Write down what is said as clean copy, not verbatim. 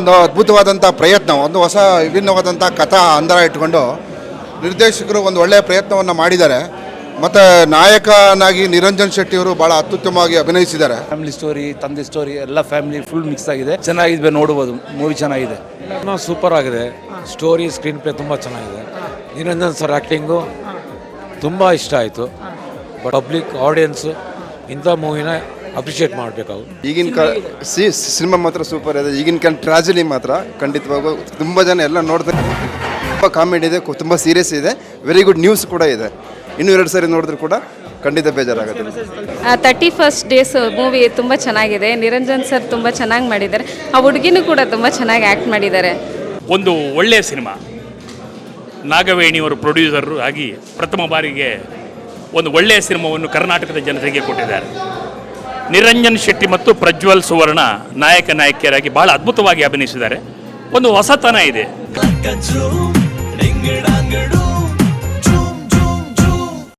ಒಂದು ಅದ್ಭುತವಾದಂಥ ಪ್ರಯತ್ನ, ಒಂದು ಹೊಸ ವಿಭಿನ್ನವಾದಂಥ ಕಥಾ ಅಂತರ ಇಟ್ಕೊಂಡು ನಿರ್ದೇಶಕರು ಒಂದು ಒಳ್ಳೆಯ ಪ್ರಯತ್ನವನ್ನು ಮಾಡಿದ್ದಾರೆ. ಮತ್ತು ನಾಯಕನಾಗಿ ನಿರಂಜನ್ ಶೆಟ್ಟಿಯವರು ಭಾಳ ಅತ್ಯುತ್ತಮವಾಗಿ ಅಭಿನಯಿಸಿದ್ದಾರೆ. ಫ್ಯಾಮಿಲಿ ಸ್ಟೋರಿ, ತಂದೆ ಸ್ಟೋರಿ ಎಲ್ಲ ಫ್ಯಾಮಿಲಿ ಫುಲ್ ಮಿಕ್ಸ್ ಆಗಿದೆ. ಚೆನ್ನಾಗಿದೆ, ನೋಡ್ಬೋದು. ಮೂವಿ ಚೆನ್ನಾಗಿದೆ, ಸೂಪರ್ ಆಗಿದೆ. ಸ್ಟೋರಿ, ಸ್ಕ್ರೀನ್ ಪ್ಲೇ ತುಂಬ ಚೆನ್ನಾಗಿದೆ. ನಿರಂಜನ್ ಸರ್ ಆ್ಯಕ್ಟಿಂಗು ತುಂಬ ಇಷ್ಟ ಆಯಿತು. ಪಬ್ಲಿಕ್ ಆಡಿಯನ್ಸು ಇಂಥ ಮೂವಿನ ಅಪ್ರಿಷಿಯೇಟ್ ಮಾಡಬೇಕು. ಈಗಿನ ಸಿನಿಮಾ ಮಾತ್ರ ಸೂಪರ್ ಇದೆ. ಈಗಿನ ಟ್ರಾಜಿಡಿ ಮಾತ್ರ ಖಂಡಿತವಾಗೂ ತುಂಬ ಜನ ಎಲ್ಲ ನೋಡ್ತಾರೆ. ತುಂಬ ಕಾಮಿಡಿ ಇದೆ, ತುಂಬ ಸೀರಿಯಸ್ ಇದೆ, ವೆರಿ ಗುಡ್ ನ್ಯೂಸ್ ಕೂಡ ಇದೆ. ಇನ್ನೂ 2 ಸಾರಿ ನೋಡಿದ್ರು ಕೂಡ ಖಂಡಿತ ಬೇಜಾರಾಗುತ್ತೆ. 31st ಡೇಸ್ ಮೂವಿ ತುಂಬ ಚೆನ್ನಾಗಿದೆ. ನಿರಂಜನ್ ಸರ್ ತುಂಬ ಚೆನ್ನಾಗಿ ಮಾಡಿದ್ದಾರೆ. ಆ ಹುಡುಗಿನೂ ಕೂಡ ತುಂಬ ಚೆನ್ನಾಗಿ ಆ್ಯಕ್ಟ್ ಮಾಡಿದ್ದಾರೆ. ಒಂದು ಒಳ್ಳೆಯ ಸಿನಿಮಾ. ನಾಗವೇಣಿಯವರು ಪ್ರೊಡ್ಯೂಸರ್ ಆಗಿ ಪ್ರಥಮ ಬಾರಿಗೆ ಒಂದು ಒಳ್ಳೆಯ ಸಿನಿಮಾವನ್ನು ಕರ್ನಾಟಕದ ಜನತೆಗೆ ಕೊಟ್ಟಿದ್ದಾರೆ. ನಿರಂಜನ್ ಶೆಟ್ಟಿ ಮತ್ತು ಪ್ರಜ್ವಲ್ ಸುವರ್ಣ ನಾಯಕ ನಾಯಕಿಯರಾಗಿ ಬಹಳ ಅದ್ಭುತವಾಗಿ ಅಭಿನಯಿಸಿದ್ದಾರೆ. ಒಂದು ಹೊಸತನ ಇದೆ.